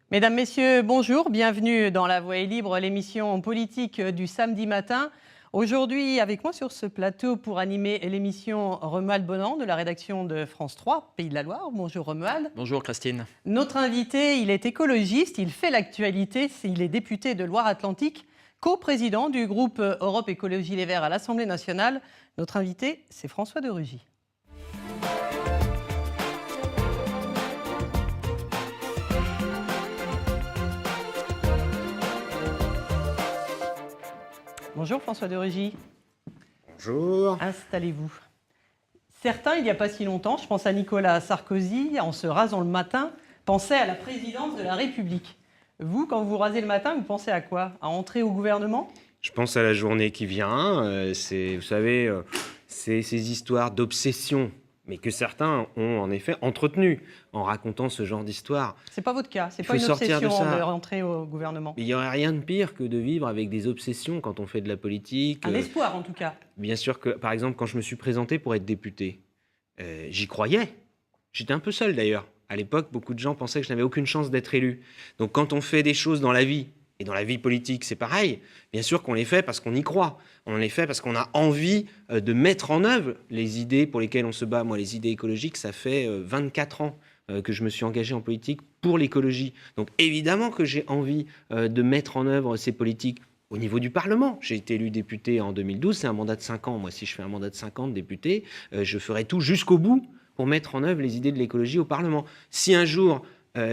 Mesdames, Messieurs, bonjour, bienvenue dans La Voix est libre, l'émission politique du samedi matin. Aujourd'hui, avec moi sur ce plateau pour animer l'émission, Romuald Bonan de la rédaction de France 3, Pays de la Loire. Bonjour Romuald. Bonjour Christine. Notre invité, il est écologiste, il fait l'actualité, il est député de Loire-Atlantique, co-président du groupe Europe Écologie Les Verts à l'Assemblée nationale. Notre invité, c'est François de Rugy. Bonjour François de Rugy. Bonjour. Installez-vous. Certains, il n'y a pas si longtemps, je pense à Nicolas Sarkozy, en se rasant le matin, pensaient à la présidence de la République. Vous, quand vous vous rasez le matin, vous pensez à quoi? À entrer au gouvernement? Je pense à la journée qui vient. Vous savez, c'est ces histoires d'obsession, mais que certains ont en effet entretenues en racontant ce genre d'histoire. C'est pas votre cas, c'est Il pas faut une sortir obsession de ça. de rentrer au gouvernement. Il n'y aurait rien de pire que de vivre avec des obsessions quand on fait de la politique. Un espoir en tout cas. Bien sûr que, par exemple, quand je me suis présenté pour être député, j'y croyais. J'étais un peu seul d'ailleurs. À l'époque, beaucoup de gens pensaient que je n'avais aucune chance d'être élu. Donc quand on fait des choses dans la vie, et dans la vie politique, c'est pareil. Bien sûr qu'on les fait parce qu'on y croit. On les fait parce qu'on a envie de mettre en œuvre les idées pour lesquelles on se bat. Moi, les idées écologiques, ça fait 24 ans que je me suis engagé en politique pour l'écologie. Donc évidemment que j'ai envie de mettre en œuvre ces politiques au niveau du Parlement. J'ai été élu député en 2012, c'est un mandat de 5 ans. Moi, si je fais un mandat de 5 ans de député, je ferai tout jusqu'au bout pour mettre en œuvre les idées de l'écologie au Parlement. Si un jour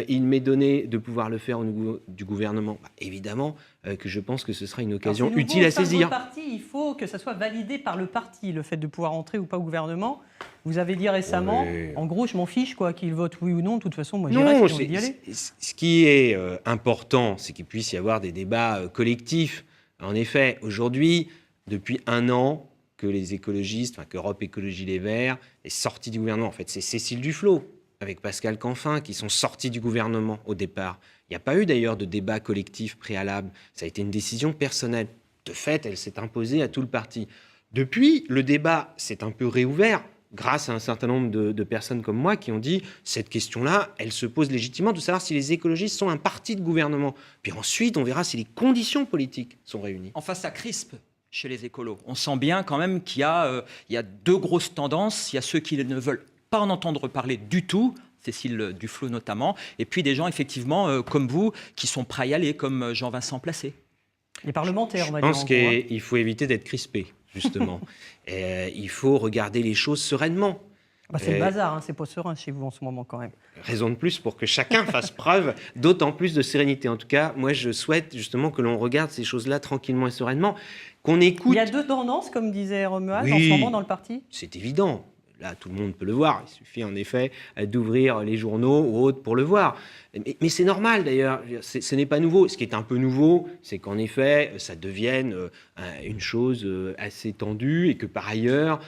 il m'est donné de pouvoir le faire au niveau du gouvernement, évidemment que je pense que ce sera une occasion utile à saisir. Parti, il faut que ça soit validé par le parti, le fait de pouvoir entrer ou pas au gouvernement. Vous avez dit récemment, en gros, je m'en fiche qu'il vote oui ou non. De toute façon, moi, j'irai si j'ai envie d'y aller. Ce qui est important, c'est qu'il puisse y avoir des débats collectifs. En effet, aujourd'hui, depuis un an, que les écologistes, qu'Europe Écologie Les Verts est sortie du gouvernement. En fait, c'est Cécile Duflot avec Pascal Canfin qui sont sortis du gouvernement au départ. Il n'y a pas eu d'ailleurs de débat collectif préalable. Ça a été une décision personnelle. De fait, elle s'est imposée à tout le parti. Depuis, le débat s'est un peu réouvert grâce à un certain nombre de personnes comme moi qui ont dit cette question-là, elle se pose légitimement de savoir si les écologistes sont un parti de gouvernement. Puis ensuite, on verra si les conditions politiques sont réunies. En face, ça crispe chez les écolos. On sent bien quand même qu'il y a deux grosses tendances. Il y a ceux qui ne veulent pas en entendre parler du tout, Cécile Duflot notamment, et puis des gens effectivement comme vous qui sont prêts à y aller, comme Jean-Vincent Placé. Les parlementaires, je pense qu'il faut éviter d'être crispé, justement. Il faut regarder les choses sereinement. C'est le bazar, c'est pas serein chez vous en ce moment quand même. Raison de plus pour que chacun fasse preuve d'autant plus de sérénité. En tout cas, moi je souhaite justement que l'on regarde ces choses-là tranquillement et sereinement, qu'on écoute. Il y a deux tendances, comme disait Romuald, en ce moment dans le parti. C'est évident. Là, tout le monde peut le voir. Il suffit en effet d'ouvrir les journaux ou autres pour le voir. Mais c'est normal d'ailleurs. Ce n'est pas nouveau. Ce qui est un peu nouveau, c'est qu'en effet, ça devienne une chose assez tendue et que par ailleurs,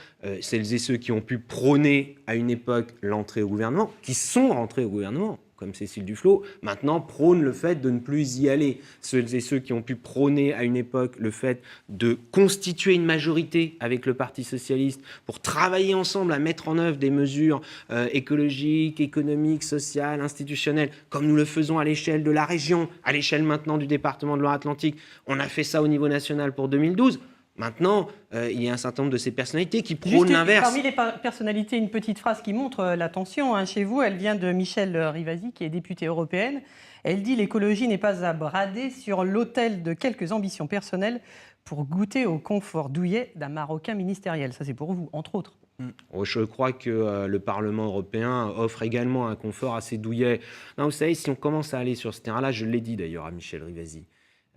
celles et ceux qui ont pu prôner à une époque l'entrée au gouvernement, qui sont rentrés au gouvernement, comme Cécile Duflot, maintenant prônent le fait de ne plus y aller. Celles et ceux qui ont pu prôner à une époque le fait de constituer une majorité avec le Parti socialiste pour travailler ensemble à mettre en œuvre des mesures écologiques, économiques, sociales, institutionnelles, comme nous le faisons à l'échelle de la région, à l'échelle maintenant du département de Loire-Atlantique. On a fait ça au niveau national pour 2012. Maintenant, il y a un certain nombre de ces personnalités qui prônent l'inverse. Parmi les personnalités, une petite phrase qui montre la tension chez vous. Elle vient de Michèle Rivasi, qui est députée européenne. Elle dit « L'écologie n'est pas à brader sur l'autel de quelques ambitions personnelles pour goûter au confort douillet d'un Marocain ministériel ». Ça, c'est pour vous, entre autres. Je crois que le Parlement européen offre également un confort assez douillet. Non, vous savez, si on commence à aller sur ce terrain-là, je l'ai dit d'ailleurs à Michèle Rivasi,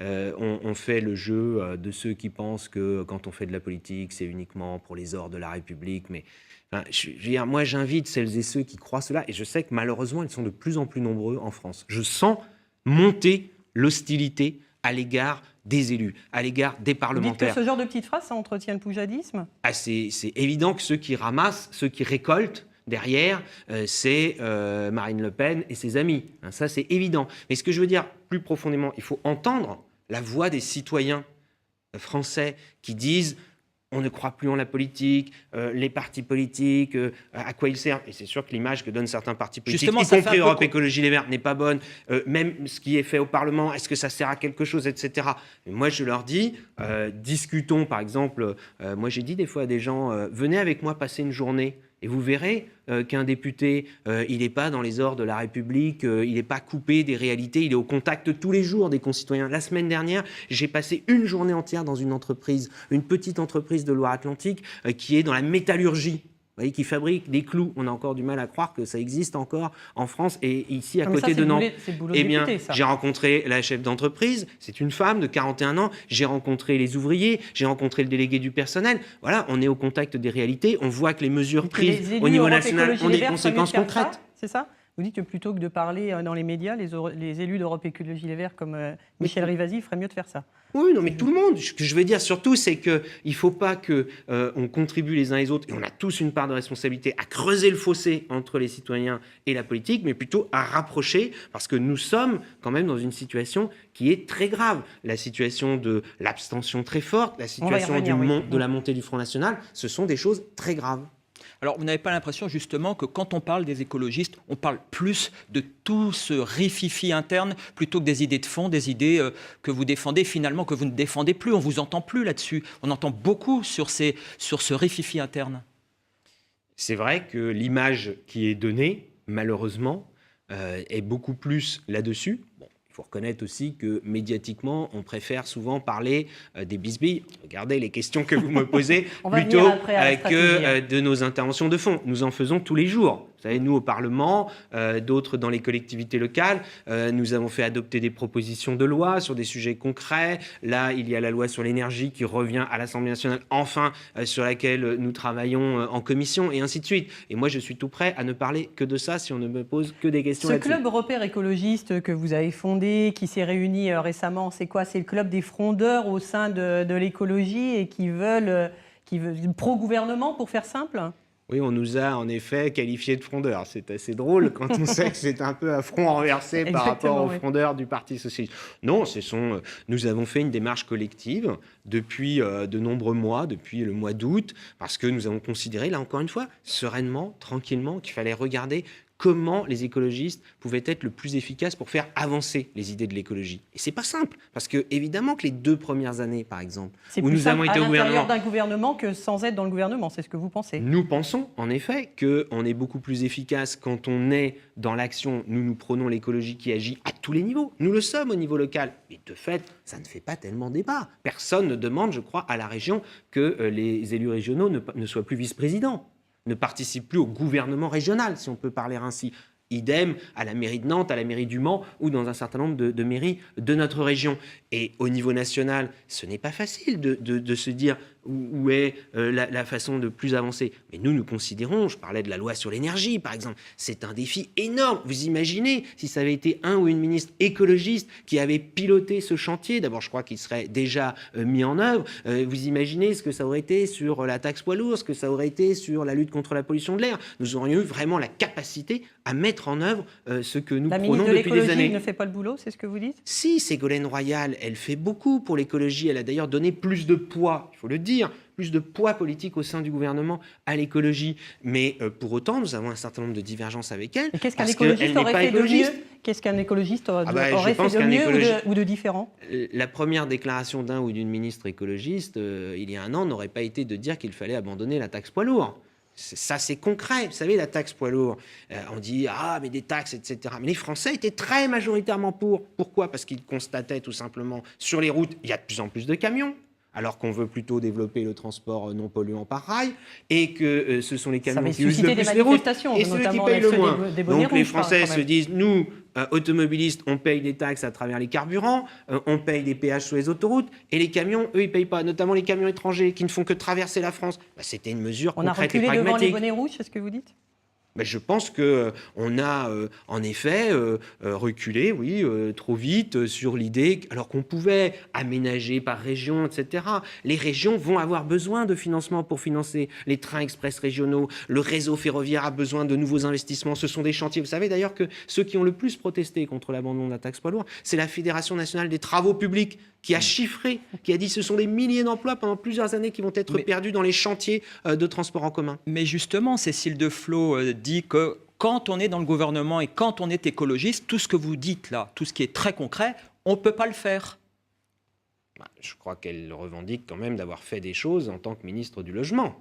on fait le jeu de ceux qui pensent que quand on fait de la politique, c'est uniquement pour les ors de la République. Mais moi, j'invite celles et ceux qui croient cela, et je sais que malheureusement, ils sont de plus en plus nombreux en France. Je sens monter l'hostilité à l'égard des élus, à l'égard des parlementaires. Vous dites que ce genre de petites phrases, ça entretient le poujadisme ? C'est évident que ceux qui ramassent, ceux qui récoltent, derrière, c'est Marine Le Pen et ses amis. Ça, c'est évident. Mais ce que je veux dire plus profondément, il faut entendre la voix des citoyens français qui disent on ne croit plus en la politique, les partis politiques, à quoi ils servent. Et c'est sûr que l'image que donnent certains partis politiques, Justement, y ça fait compris un peu Europe Écologie Les Verts, n'est pas bonne. Même ce qui est fait au Parlement, est-ce que ça sert à quelque chose, etc. Mais moi, je leur dis, discutons, par exemple, moi j'ai dit des fois à des gens, venez avec moi passer une journée. Et vous verrez qu'un député, il n'est pas dans les ors de la République, il n'est pas coupé des réalités, il est au contact tous les jours des concitoyens. La semaine dernière, j'ai passé une journée entière dans une entreprise, une petite entreprise de Loire-Atlantique qui est dans la métallurgie. Vous voyez, qui fabrique des clous. On a encore du mal à croire que ça existe encore en France et ici à côté de Nantes. Eh bien, j'ai rencontré la chef d'entreprise, c'est une femme de 41 ans, j'ai rencontré les ouvriers, j'ai rencontré le délégué du personnel. Voilà, on est au contact des réalités, on voit que les mesures prises au niveau national ont des conséquences concrètes. C'est ça ? Vous dites que plutôt que de parler dans les médias, les élus d'Europe Écologie Les Verts comme Michel Rivasi feraient mieux de faire ça. Oui, non, mais tout le monde. Ce que je veux dire surtout, c'est qu'il ne faut pas qu'on contribue les uns les autres, et on a tous une part de responsabilité, à creuser le fossé entre les citoyens et la politique, mais plutôt à rapprocher, parce que nous sommes quand même dans une situation qui est très grave. La situation de l'abstention très forte, la situation de la montée du Front National, ce sont des choses très graves. Alors, vous n'avez pas l'impression, justement, que quand on parle des écologistes, on parle plus de tout ce rififi interne plutôt que des idées de fond, des idées que vous défendez, finalement, que vous ne défendez plus. On ne vous entend plus là-dessus. On entend beaucoup sur ce rififi interne. C'est vrai que l'image qui est donnée, malheureusement, est beaucoup plus là-dessus. Bon. Il faut reconnaître aussi que médiatiquement, on préfère souvent parler des bisbilles. Regardez les questions que vous me posez plutôt que de nos interventions de fond. Nous en faisons tous les jours. Vous savez, nous au Parlement, d'autres dans les collectivités locales, nous avons fait adopter des propositions de loi sur des sujets concrets. Là, il y a la loi sur l'énergie qui revient à l'Assemblée nationale, enfin, sur laquelle nous travaillons en commission, et ainsi de suite. Et moi, je suis tout prêt à ne parler que de ça si on ne me pose que des questions là-dessus. Ce club européen écologiste que vous avez fondé, qui s'est réuni récemment, c'est quoi ? C'est le club des frondeurs au sein de l'écologie et qui veulent pro-gouvernement, pour faire simple ? Oui, on nous a en effet qualifiés de frondeurs. C'est assez drôle quand on sait que c'est un peu un front renversé par rapport aux frondeurs du Parti socialiste. Non, nous avons fait une démarche collective depuis de nombreux mois, depuis le mois d'août, parce que nous avons considéré, là encore une fois, sereinement, tranquillement, qu'il fallait regarder comment les écologistes pouvaient être le plus efficaces pour faire avancer les idées de l'écologie. Et c'est pas simple, parce que évidemment que les 2 premières années, par exemple, où nous avons été au gouvernement, à l'intérieur d'un gouvernement que sans être dans le gouvernement, c'est ce que vous pensez ? Nous pensons, en effet, qu'on est beaucoup plus efficace quand on est dans l'action. Nous prônons l'écologie qui agit à tous les niveaux. Nous le sommes au niveau local. Mais de fait, ça ne fait pas tellement débat. Personne ne demande, je crois, à la région que les élus régionaux ne soient plus vice-présidents, ne participent plus au gouvernement régional, si on peut parler ainsi. Idem à la mairie de Nantes, à la mairie du Mans ou dans un certain nombre de mairies de notre région. Et au niveau national, ce n'est pas facile de se dire où est la façon de plus avancer. Mais nous considérons, je parlais de la loi sur l'énergie par exemple, c'est un défi énorme. Vous imaginez si ça avait été un ou une ministre écologiste qui avait piloté ce chantier, d'abord je crois qu'il serait déjà mis en œuvre. Vous imaginez ce que ça aurait été sur la taxe poids lourd, ce que ça aurait été sur la lutte contre la pollution de l'air. Nous aurions eu vraiment la capacité à mettre en œuvre ce que nous prônons depuis des années. La ministre de l'écologie ne fait pas le boulot, c'est ce que vous dites ? Si, Ségolène Royal, elle fait beaucoup pour l'écologie. Elle a d'ailleurs donné plus de poids, il faut le dire, plus de poids politique au sein du gouvernement à l'écologie. Mais pour autant, nous avons un certain nombre de divergences avec elle. Et qu'est-ce qu'un écologiste aurait fait de mieux ? Qu'est-ce qu'un écologiste aurait fait de mieux ou de différent ? La première déclaration d'un ou d'une ministre écologiste, il y a un an, n'aurait pas été de dire qu'il fallait abandonner la taxe poids lourd. Ça, c'est concret. Vous savez, la taxe poids lourd, on dit « Ah, mais des taxes, etc. » Mais les Français étaient très majoritairement pour. Pourquoi ? Parce qu'ils constataient tout simplement, sur les routes, il y a de plus en plus de camions, alors qu'on veut plutôt développer le transport non polluant par rail, et que ce sont les camions qui usent le plus les routes, et ceux qui payent le moins. Donc les Français se disent « Nous, automobilistes, on paye des taxes à travers les carburants, on paye des péages sur les autoroutes, et les camions, eux, ils ne payent pas, notamment les camions étrangers qui ne font que traverser la France. » C'était une mesure concrète et pragmatique. On a reculé devant les bonnets rouges, c'est ce que vous dites ? Je pense qu'on a en effet reculé, oui, trop vite sur l'idée, alors qu'on pouvait aménager par région, etc. Les régions vont avoir besoin de financement pour financer les trains express régionaux. Le réseau ferroviaire a besoin de nouveaux investissements. Ce sont des chantiers. Vous savez d'ailleurs que ceux qui ont le plus protesté contre l'abandon de la taxe poids lourd, c'est la Fédération nationale des travaux publics. qui a chiffré, qui a dit que ce sont des milliers d'emplois pendant plusieurs années qui vont être perdus dans les chantiers de transport en commun. Mais justement, Cécile Deflot dit que quand on est dans le gouvernement et quand on est écologiste, tout ce que vous dites là, tout ce qui est très concret, on ne peut pas le faire. Je crois qu'elle revendique quand même d'avoir fait des choses en tant que ministre du Logement.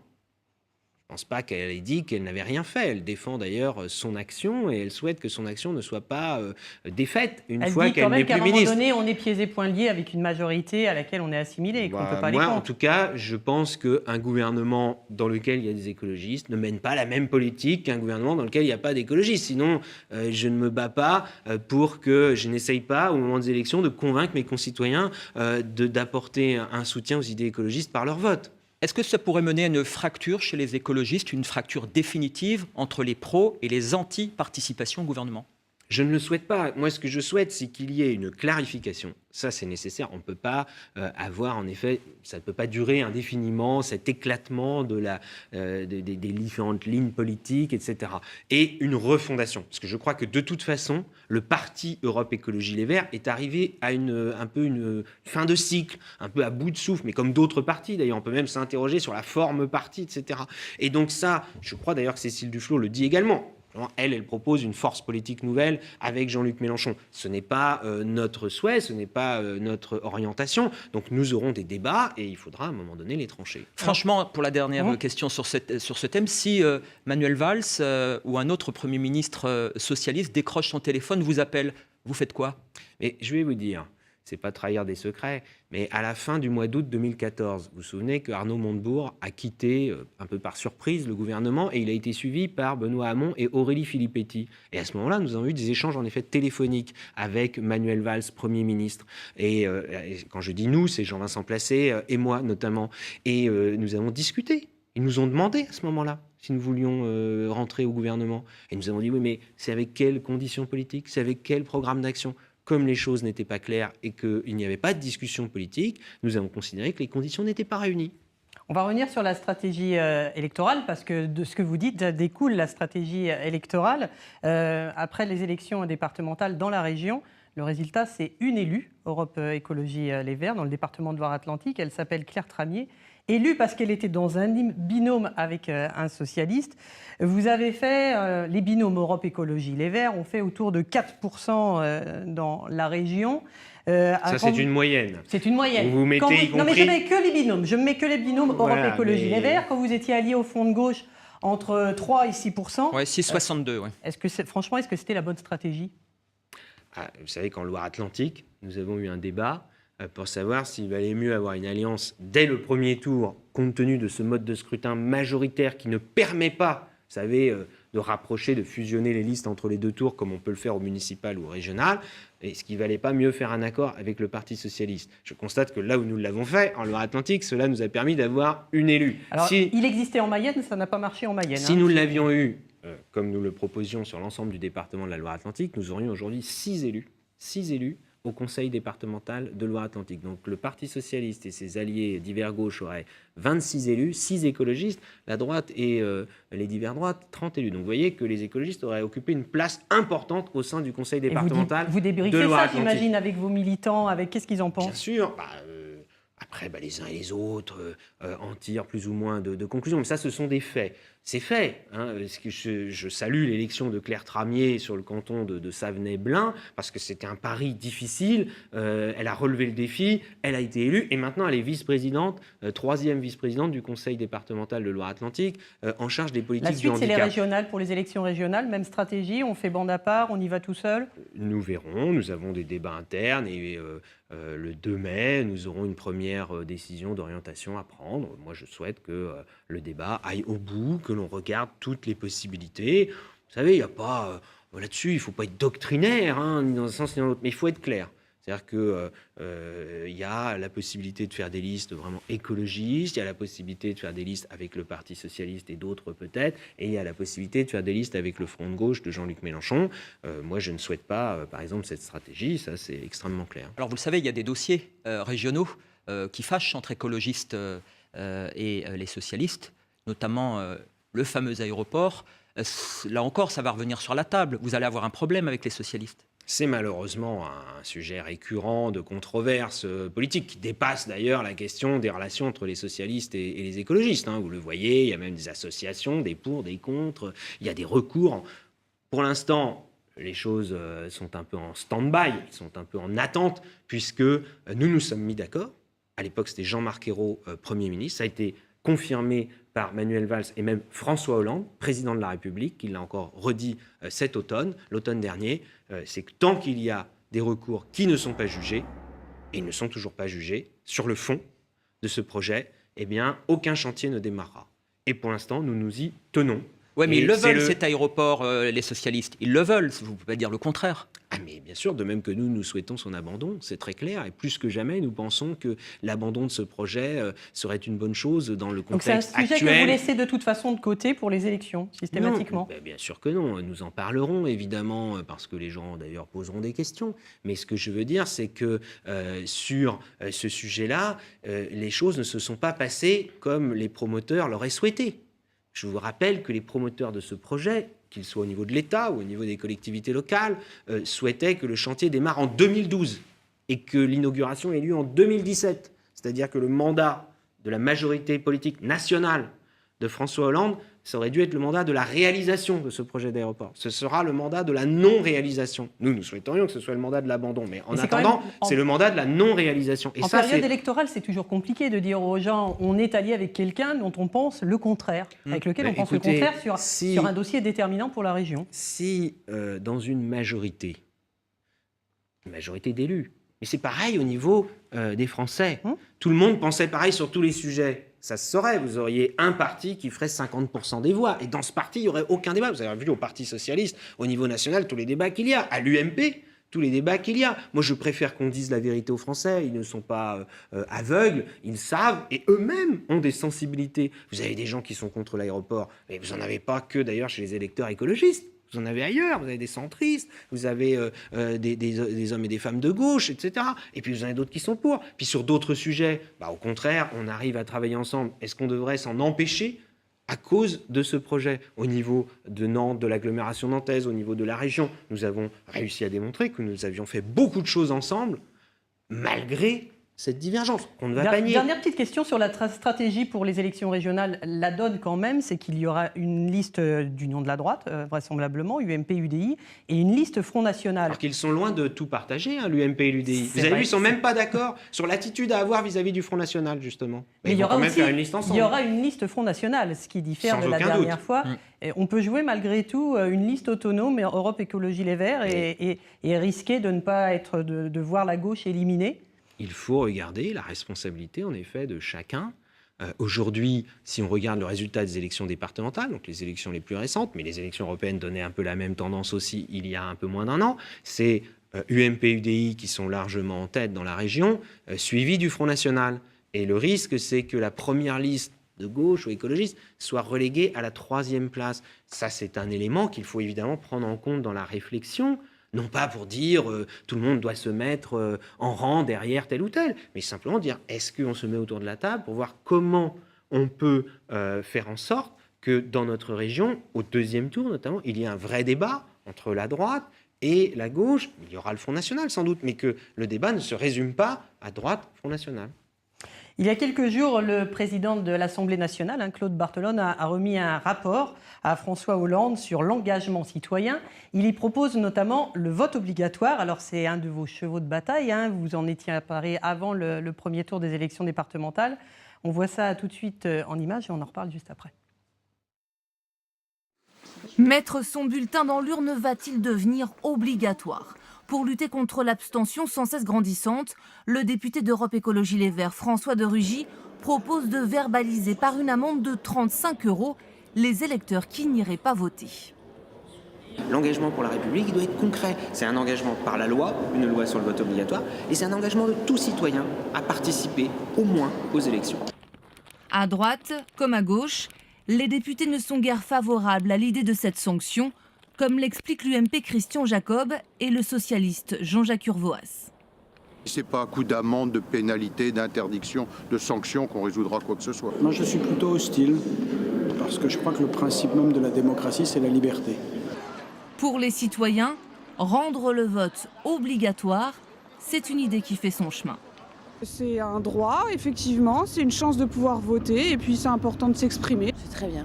Je ne pense pas qu'elle ait dit qu'elle n'avait rien fait. Elle défend d'ailleurs son action et elle souhaite que son action ne soit pas défaite une fois qu'elle n'est plus ministre. Elle dit quand même qu'à un moment donné, on est pieds et poings liés avec une majorité à laquelle on est assimilé et qu'on ne peut pas aller contre. En tout cas, je pense qu'un gouvernement dans lequel il y a des écologistes ne mène pas la même politique qu'un gouvernement dans lequel il n'y a pas d'écologistes. Sinon, je ne me bats pas pour que je n'essaye pas, au moment des élections, de convaincre mes concitoyens d'apporter un soutien aux idées écologistes par leur vote. Est-ce que ça pourrait mener à une fracture chez les écologistes, une fracture définitive entre les pros et les anti-participation au gouvernement ? Je ne le souhaite pas. Moi, ce que je souhaite, c'est qu'il y ait une clarification. Ça, c'est nécessaire. On ne peut pas avoir, en effet, ça ne peut pas durer indéfiniment, cet éclatement des différentes lignes politiques, etc. Et une refondation. Parce que je crois que, de toute façon, le parti Europe Écologie Les Verts est arrivé à un peu une fin de cycle, un peu à bout de souffle, mais comme d'autres partis, d'ailleurs. On peut même s'interroger sur la forme parti, etc. Et donc ça, je crois d'ailleurs que Cécile Duflot le dit également. Elle propose une force politique nouvelle avec Jean-Luc Mélenchon. Ce n'est pas notre souhait, ce n'est pas notre orientation. Donc nous aurons des débats et il faudra à un moment donné les trancher. Franchement, pour la dernière question sur ce thème, si Manuel Valls ou un autre Premier ministre socialiste décroche son téléphone, vous appelle, vous faites quoi ? Mais je vais vous dire, c'est pas trahir des secrets, mais à la fin du mois d'août 2014, vous vous souvenez que Arnaud Montebourg a quitté, un peu par surprise, le gouvernement et il a été suivi par Benoît Hamon et Aurélie Filippetti. Et à ce moment-là, nous avons eu des échanges en effet téléphoniques avec Manuel Valls, Premier ministre. Et quand je dis nous, c'est Jean-Vincent Placé et moi notamment. Et nous avons discuté. Ils nous ont demandé à ce moment-là si nous voulions rentrer au gouvernement. Et nous avons dit oui, mais c'est avec quelles conditions politiques ? C'est avec quel programme d'action ? Comme les choses n'étaient pas claires et qu'il n'y avait pas de discussion politique, nous avons considéré que les conditions n'étaient pas réunies. On va revenir sur la stratégie électorale, parce que de ce que vous dites découle la stratégie électorale. Après les élections départementales dans la région, le résultat, c'est une élue, Europe Écologie Les Verts, dans le département de Loire-Atlantique. Elle s'appelle Claire Tramier. Élue parce qu'elle était dans un binôme avec un socialiste. Vous avez fait, les binômes Europe Écologie Les Verts ont fait autour de 4% dans la région. Ça, c'est une moyenne. C'est une moyenne. Vous mettez y compris... Non, mais je mets que les binômes. Je mets que les binômes Europe Écologie Les Verts. Quand vous étiez alliés au Front de gauche entre 3 et 6%. Oui, 6,62. Ouais. Franchement, est-ce que c'était la bonne stratégie ? Vous savez qu'en Loire-Atlantique, nous avons eu un débat pour savoir s'il valait mieux avoir une alliance dès le premier tour, compte tenu de ce mode de scrutin majoritaire qui ne permet pas, vous savez, de rapprocher, de fusionner les listes entre les deux tours comme on peut le faire au municipal ou au régional. Est-ce qu'il ne valait pas mieux faire un accord avec le Parti socialiste ? Je constate que là où nous l'avons fait, en Loire-Atlantique, cela nous a permis d'avoir une élue. Alors, il existait en Mayenne, ça n'a pas marché en Mayenne. Si nous l'avions eu, comme nous le proposions sur l'ensemble du département de la Loire-Atlantique, nous aurions aujourd'hui 6 élus au conseil départemental de Loire-Atlantique. Donc le Parti socialiste et ses alliés divers gauche auraient 26 élus, 6 écologistes, la droite et les divers droites, 30 élus. Donc vous voyez que les écologistes auraient occupé une place importante au sein du conseil départemental de Loire-Atlantique. Vous débriefez ça, j'imagine, avec vos militants, avec qu'est-ce qu'ils en pensent ? Bien sûr. Après, les uns et les autres en tirent plus ou moins de conclusions. Mais ça, ce sont des faits. C'est fait. Je salue l'élection de Claire Tramier sur le canton de Savenay-Blain parce que c'était un pari difficile. Elle a relevé le défi, elle a été élue et maintenant elle est vice-présidente, 3e vice-présidente du conseil départemental de Loire-Atlantique en charge des politiques du handicap. La suite, c'est les régionales. Pour les élections régionales, même stratégie, on fait bande à part, on y va tout seul ? Nous verrons. Nous avons des débats internes et le 2 mai, nous aurons une première décision d'orientation à prendre. Moi, je souhaite que le débat aille au bout, que l'on regarde toutes les possibilités. Vous savez, il n'y a pas... là-dessus, il ne faut pas être doctrinaire, ni dans un sens ni dans l'autre, mais il faut être clair. C'est-à-dire qu'il y a la possibilité de faire des listes vraiment écologistes, il y a la possibilité de faire des listes avec le Parti socialiste et d'autres peut-être, et il y a la possibilité de faire des listes avec le Front de gauche de Jean-Luc Mélenchon. Moi, je ne souhaite pas, par exemple, cette stratégie, ça c'est extrêmement clair. Alors vous le savez, il y a des dossiers régionaux qui fâchent entre écologistes et les socialistes, notamment le fameux aéroport. Là encore, ça va revenir sur la table. Vous allez avoir un problème avec les socialistes. C'est malheureusement un sujet récurrent de controverses politiques qui dépasse d'ailleurs la question des relations entre les socialistes et les écologistes. Vous le voyez, il y a même des associations, des pour, des contre, il y a des recours. Pour l'instant, les choses sont un peu en stand-by, sont un peu en attente, puisque nous nous sommes mis d'accord. À l'époque, c'était Jean-Marc Ayrault, Premier ministre. Ça a été confirmé par Manuel Valls et même François Hollande, président de la République, qui l'a encore redit cet automne, l'automne dernier, c'est que tant qu'il y a des recours qui ne sont pas jugés, et ils ne sont toujours pas jugés, sur le fond de ce projet, eh bien, aucun chantier ne démarrera. Et pour l'instant, nous nous y tenons. Oui, mais ils le veulent, cet aéroport, les socialistes. Ils le veulent, vous ne pouvez pas dire le contraire. Ah mais bien sûr, de même que nous souhaitons son abandon, c'est très clair. Et plus que jamais, nous pensons que l'abandon de ce projet serait une bonne chose dans le contexte actuel. Donc c'est un sujet que vous laissez de toute façon de côté pour les élections, systématiquement? Non, bien sûr que non. Nous en parlerons, évidemment, parce que les gens, d'ailleurs, poseront des questions. Mais ce que je veux dire, c'est que sur ce sujet-là, les choses ne se sont pas passées comme les promoteurs l'auraient souhaité. Je vous rappelle que les promoteurs de ce projet, qu'ils soient au niveau de l'État ou au niveau des collectivités locales, souhaitaient que le chantier démarre en 2012 et que l'inauguration ait lieu en 2017. C'est-à-dire que le mandat de la majorité politique nationale de François Hollande, ça aurait dû être le mandat de la réalisation de ce projet d'aéroport. Ce sera le mandat de la non-réalisation. Nous souhaiterions que ce soit le mandat de l'abandon, mais en attendant, c'est le mandat de la non-réalisation. En période électorale, c'est toujours compliqué de dire aux gens on est allié avec quelqu'un dont on pense le contraire, avec lequel on pense le contraire sur un dossier déterminant pour la région. Si dans une majorité d'élus, mais c'est pareil au niveau des Français, tout le monde pensait pareil sur tous les sujets. Ça se saurait, vous auriez un parti qui ferait 50% des voix. Et dans ce parti, il n'y aurait aucun débat. Vous avez vu au Parti Socialiste, au niveau national, tous les débats qu'il y a. À l'UMP, tous les débats qu'il y a. Moi, je préfère qu'on dise la vérité aux Français. Ils ne sont pas aveugles, ils savent, et eux-mêmes ont des sensibilités. Vous avez des gens qui sont contre l'aéroport, mais vous n'en avez pas que d'ailleurs chez les électeurs écologistes. Vous en avez ailleurs, vous avez des centristes, vous avez des hommes et des femmes de gauche, etc. Et puis vous en avez d'autres qui sont pour. Puis sur d'autres sujets, au contraire, on arrive à travailler ensemble. Est-ce qu'on devrait s'en empêcher à cause de ce projet? Au niveau de Nantes, de l'agglomération nantaise, au niveau de la région, nous avons réussi à démontrer que nous avions fait beaucoup de choses ensemble, malgré cette divergence. On ne va pas nier. Dernière petite question sur la stratégie pour les élections régionales. La donne quand même, c'est qu'il y aura une liste d'union de la droite, vraisemblablement, UMP, UDI, et une liste Front National. Alors qu'ils sont loin de tout partager, l'UMP et l'UDI. Vous avez vu, ils ne sont même pas d'accord sur l'attitude à avoir vis-à-vis du Front National, justement. Mais il y aura une liste Front National, ce qui diffère de la dernière fois. Et on peut jouer malgré tout une liste autonome, Europe Écologie Les Verts, et risquer de ne pas être, de voir la gauche éliminée. Il faut regarder la responsabilité, en effet, de chacun. Aujourd'hui, si on regarde le résultat des élections départementales, donc les élections les plus récentes, mais les élections européennes donnaient un peu la même tendance aussi il y a un peu moins d'un an, c'est UMP, UDI qui sont largement en tête dans la région, suivi du Front National. Et le risque, c'est que la première liste de gauche ou écologiste soit reléguée à la 3e place. Ça, c'est un élément qu'il faut évidemment prendre en compte dans la réflexion. Non pas pour dire tout le monde doit se mettre en rang derrière tel ou tel, mais simplement dire est-ce qu'on se met autour de la table pour voir comment on peut faire en sorte que dans notre région, au 2e tour notamment, il y ait un vrai débat entre la droite et la gauche. Il y aura le Front National sans doute, mais que le débat ne se résume pas à droite, Front National. Il y a quelques jours, le président de l'Assemblée nationale, Claude Barthelone, a remis un rapport à François Hollande sur l'engagement citoyen. Il y propose notamment le vote obligatoire. Alors c'est un de vos chevaux de bataille, vous en étiez apparu avant le premier tour des élections départementales. On voit ça tout de suite en images et on en reparle juste après. Mettre son bulletin dans l'urne va-t-il devenir obligatoire ? Pour lutter contre l'abstention sans cesse grandissante, le député d'Europe Écologie Les Verts, François de Rugy, propose de verbaliser par une amende de 35 € les électeurs qui n'iraient pas voter. L'engagement pour la République, il doit être concret. C'est un engagement par la loi, une loi sur le vote obligatoire, et c'est un engagement de tout citoyen à participer au moins aux élections. À droite comme à gauche, les députés ne sont guère favorables à l'idée de cette sanction, comme l'explique l'UMP Christian Jacob et le socialiste Jean-Jacques Urvoas. Ce n'est pas à coup d'amende, de pénalité, d'interdiction, de sanction qu'on résoudra quoi que ce soit. Moi, je suis plutôt hostile, parce que je crois que le principe même de la démocratie, c'est la liberté. Pour les citoyens, Rendre le vote obligatoire, c'est une idée qui fait son chemin. C'est un droit, effectivement, c'est une chance de pouvoir voter et puis c'est important de s'exprimer. C'est très bien.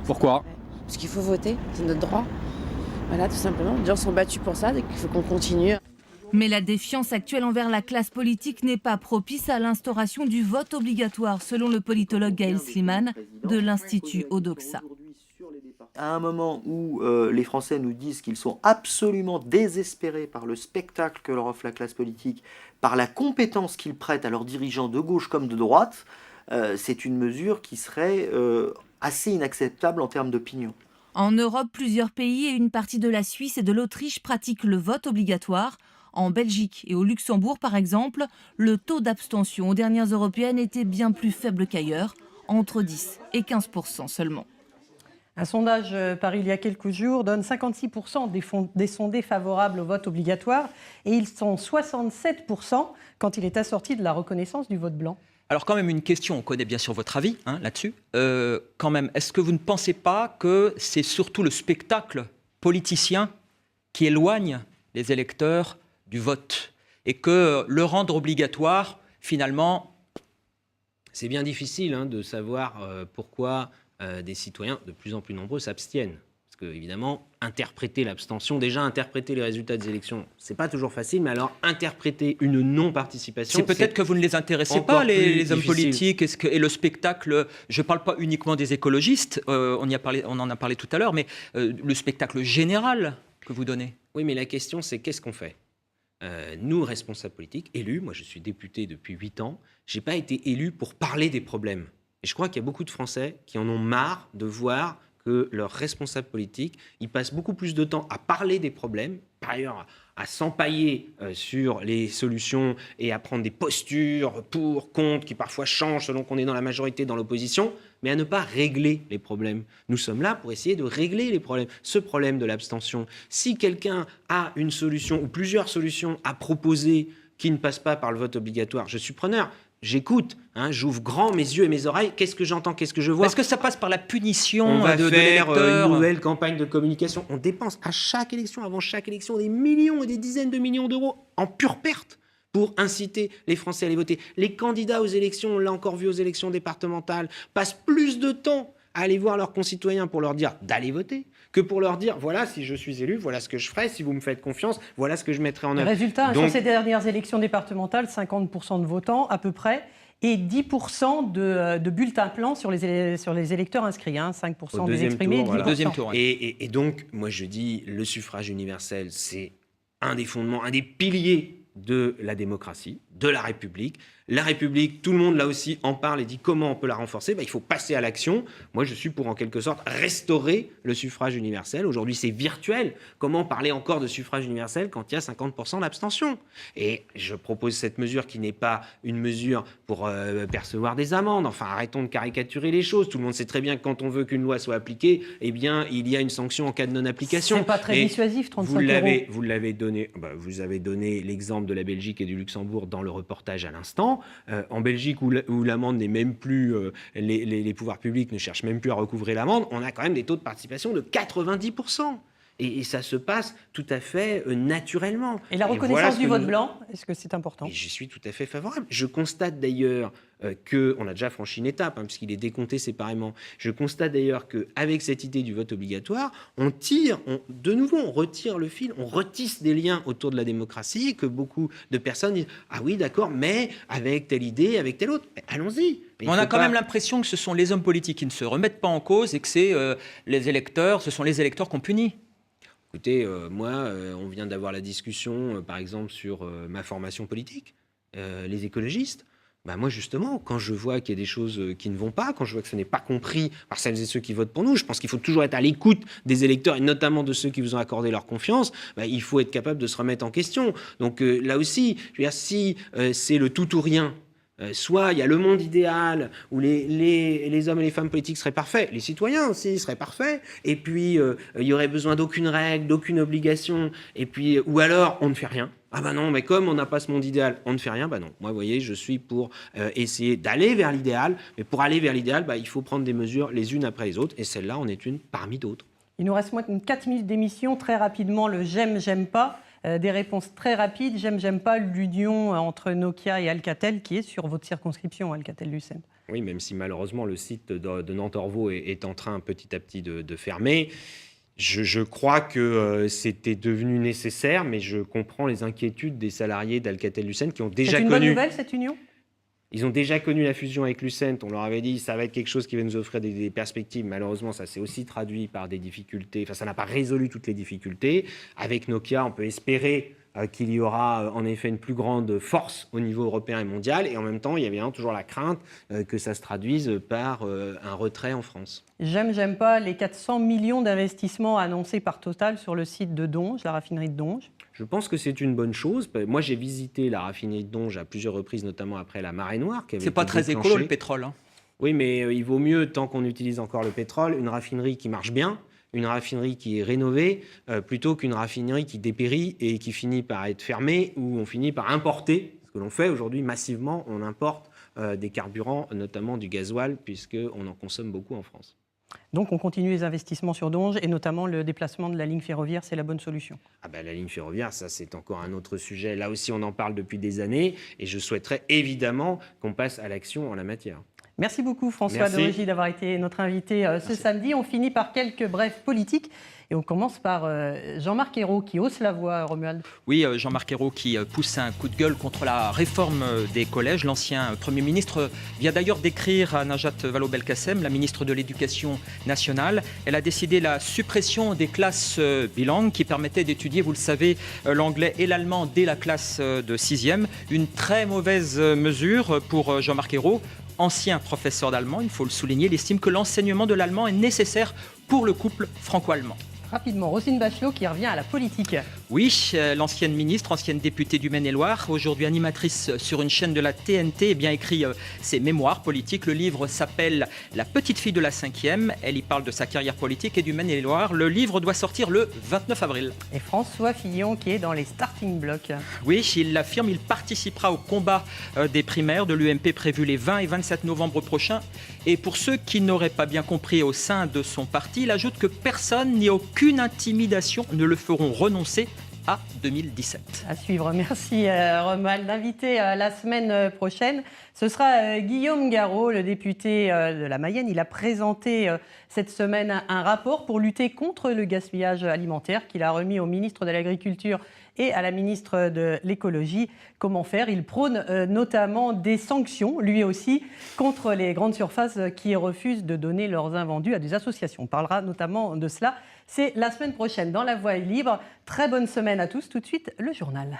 Pourquoi ? Parce qu'il faut voter, c'est notre droit. Voilà, tout simplement. Les gens sont battus pour ça, donc il faut qu'on continue. Mais la défiance actuelle envers la classe politique n'est pas propice à l'instauration du vote obligatoire, selon le politologue Gaël Sliman de l'Institut Odoxa. À un moment où les Français nous disent qu'ils sont absolument désespérés par le spectacle que leur offre la classe politique, par la compétence qu'ils prêtent à leurs dirigeants de gauche comme de droite, c'est une mesure qui serait assez inacceptable en termes d'opinion. En Europe, plusieurs pays et une partie de la Suisse et de l'Autriche pratiquent le vote obligatoire. En Belgique et au Luxembourg, par exemple, le taux d'abstention aux dernières européennes était bien plus faible qu'ailleurs, entre 10 et 15% seulement. Un sondage paru il y a quelques jours donne 56% des sondés favorables au vote obligatoire et ils sont 67% quand il est assorti de la reconnaissance du vote blanc. Alors quand même une question, on connaît bien sûr votre avis là-dessus. Quand même, est-ce que vous ne pensez pas que c'est surtout le spectacle politicien qui éloigne les électeurs du vote et que le rendre obligatoire, finalement... C'est bien difficile de savoir pourquoi des citoyens de plus en plus nombreux s'abstiennent. Parce que, évidemment, interpréter l'abstention, déjà interpréter les résultats des élections, c'est pas toujours facile, mais alors interpréter une non-participation... C'est peut-être que vous ne les intéressez pas, les hommes politiques, et le spectacle, je ne parle pas uniquement des écologistes, on en a parlé tout à l'heure, mais le spectacle général que vous donnez. Oui, mais la question, c'est qu'est-ce qu'on fait ? Nous, responsables politiques, élus, moi je suis député depuis 8 ans, je n'ai pas été élu pour parler des problèmes. Et je crois qu'il y a beaucoup de Français qui en ont marre de voir que leurs responsables politiques, ils passent beaucoup plus de temps à parler des problèmes, par ailleurs à s'empailler sur les solutions et à prendre des postures pour, contre, qui parfois changent selon qu'on est dans la majorité, dans l'opposition, mais à ne pas régler les problèmes. Nous sommes là pour essayer de régler les problèmes. Ce problème de l'abstention, si quelqu'un a une solution ou plusieurs solutions à proposer qui ne passent pas par le vote obligatoire, je suis preneur. J'écoute, j'ouvre grand mes yeux et mes oreilles. Qu'est-ce que j'entends, qu'est-ce que je vois ? Est-ce que ça passe par la punition On va de faire l'électeur ? une nouvelle campagne de communication. On dépense à chaque élection, avant chaque élection, des millions et des dizaines de millions d'euros en pure perte pour inciter les Français à aller voter. Les candidats aux élections, on l'a encore vu aux élections départementales, passent plus de temps à aller voir leurs concitoyens pour leur dire d'aller voter que pour leur dire voilà, si je suis élu, voilà ce que je ferai, si vous me faites confiance, voilà ce que je mettrai en œuvre. Résultat, sur ces dernières élections départementales, 50% de votants à peu près et 10% de bulletins blancs sur les électeurs inscrits. 5% des exprimés, tour, 10%. Deuxième tour. Et donc, moi je dis, le suffrage universel, c'est un des fondements, un des piliers de la démocratie, de la République. La République, tout le monde là aussi en parle et dit comment on peut la renforcer. Il faut passer à l'action. Moi, je suis pour en quelque sorte restaurer le suffrage universel. Aujourd'hui, c'est virtuel. Comment parler encore de suffrage universel quand il y a 50% d'abstention ? Et je propose cette mesure qui n'est pas une mesure pour percevoir des amendes. Enfin, arrêtons de caricaturer les choses. Tout le monde sait très bien que quand on veut qu'une loi soit appliquée, eh bien, il y a une sanction en cas de non-application. C'est pas très dissuasif, 35 euros. Vous l'avez donné. Vous avez donné l'exemple de la Belgique et du Luxembourg dans le reportage à l'instant. En Belgique, où l'amende n'est même plus, les pouvoirs publics ne cherchent même plus à recouvrer l'amende, on a quand même des taux de participation de 90%. Et ça se passe tout à fait naturellement. Et la reconnaissance du vote blanc, est-ce que c'est important ? Et j'y suis tout à fait favorable. Je constate d'ailleurs qu'on a déjà franchi une étape, puisqu'il est décompté séparément. Je constate d'ailleurs qu'avec cette idée du vote obligatoire, on retire le fil, on retisse des liens autour de la démocratie, que beaucoup de personnes disent « Ah oui, d'accord, mais avec telle idée, avec telle autre. » Allons-y. On a quand même l'impression que ce sont les hommes politiques qui ne se remettent pas en cause et que c'est les électeurs, ce sont les électeurs qu'on punit. Écoutez, on vient d'avoir la discussion, par exemple, sur ma formation politique, les écologistes. Moi, justement, quand je vois qu'il y a des choses qui ne vont pas, quand je vois que ce n'est pas compris par celles et ceux qui votent pour nous, je pense qu'il faut toujours être à l'écoute des électeurs et notamment de ceux qui vous ont accordé leur confiance. Il faut être capable de se remettre en question. Donc là aussi, je veux dire, si c'est le tout ou rien, soit il y a le monde idéal où les hommes et les femmes politiques seraient parfaits, les citoyens aussi seraient parfaits, et puis il y aurait besoin d'aucune règle, d'aucune obligation, et puis ou alors on ne fait rien. Ah ben non, mais comme on n'a pas ce monde idéal, on ne fait rien. Non, moi vous voyez, je suis pour essayer d'aller vers l'idéal, mais pour aller vers l'idéal, il faut prendre des mesures les unes après les autres, et celle-là en est une parmi d'autres. Il nous reste moins de 4 minutes d'émission. Très rapidement, le j'aime, j'aime pas. Des réponses très rapides. J'aime, j'aime pas l'union entre Nokia et Alcatel qui est sur votre circonscription, Alcatel-Lucent. Oui, même si malheureusement le site de Nantes-Orvault est en train petit à petit de fermer. Je crois que c'était devenu nécessaire, mais je comprends les inquiétudes des salariés d'Alcatel-Lucent qui ont déjà connu... C'est une bonne nouvelle, cette union ? Ils ont déjà connu la fusion avec Lucent. On leur avait dit que ça va être quelque chose qui va nous offrir des perspectives. Malheureusement, ça s'est aussi traduit par des difficultés. Enfin, ça n'a pas résolu toutes les difficultés. Avec Nokia, on peut espérer qu'il y aura en effet une plus grande force au niveau européen et mondial. Et en même temps, il y avait toujours la crainte que ça se traduise par un retrait en France. J'aime, j'aime pas les 400 millions d'investissements annoncés par Total sur le site de Donges, la raffinerie de Donges. Je pense que c'est une bonne chose. Moi, j'ai visité la raffinerie de Donges à plusieurs reprises, notamment après la marée noire. C'est pas très écolo, le pétrole. Hein. Oui, mais il vaut mieux, tant qu'on utilise encore le pétrole, une raffinerie qui marche bien, une raffinerie qui est rénovée, plutôt qu'une raffinerie qui dépérit et qui finit par être fermée, où on finit par importer. Ce que l'on fait aujourd'hui massivement, on importe des carburants, notamment du gasoil, puisqu'on en consomme beaucoup en France. Donc on continue les investissements sur Donges et notamment le déplacement de la ligne ferroviaire, c'est la bonne solution. La ligne ferroviaire, ça c'est encore un autre sujet. Là aussi on en parle depuis des années et je souhaiterais évidemment qu'on passe à l'action en la matière. Merci beaucoup François de Rugy d'avoir été notre invité ce samedi. On finit par quelques brefs politiques. Et on commence par Jean-Marc Ayrault qui hausse la voix, Romuald. Oui, Jean-Marc Ayrault qui pousse un coup de gueule contre la réforme des collèges. L'ancien Premier ministre vient d'ailleurs d'écrire à Najat Vallaud-Belkacem, la ministre de l'Éducation nationale. Elle a décidé la suppression des classes bilingues qui permettaient d'étudier, vous le savez, l'anglais et l'allemand dès la classe de 6e. Une très mauvaise mesure pour Jean-Marc Ayrault. Ancien professeur d'allemand, il faut le souligner, il estime que l'enseignement de l'allemand est nécessaire pour le couple franco-allemand. Rapidement, Roselyne Bachelot qui revient à la politique. Oui, l'ancienne ministre, ancienne députée du Maine-et-Loire, aujourd'hui animatrice sur une chaîne de la TNT, écrit ses mémoires politiques. Le livre s'appelle « La petite fille de la 5e ». Elle y parle de sa carrière politique et du Maine-et-Loire. Le livre doit sortir le 29 avril. Et François Fillon qui est dans les starting blocks. Oui, il l'affirme, il participera au combat des primaires de l'UMP prévues les 20 et 27 novembre prochains. Et pour ceux qui n'auraient pas bien compris au sein de son parti, il ajoute que personne ni aucune intimidation ne le feront renoncer à 2017. À suivre. Merci Romuald. L'invité la semaine prochaine, ce sera Guillaume Garot, le député de la Mayenne. Il a présenté cette semaine un rapport pour lutter contre le gaspillage alimentaire qu'il a remis au ministre de l'Agriculture et à la ministre de l'Écologie. Comment faire ? Il prône notamment des sanctions, lui aussi, contre les grandes surfaces qui refusent de donner leurs invendus à des associations. On parlera notamment de cela. C'est la semaine prochaine dans La Voix est libre. Très bonne semaine à tous. Tout de suite, le journal.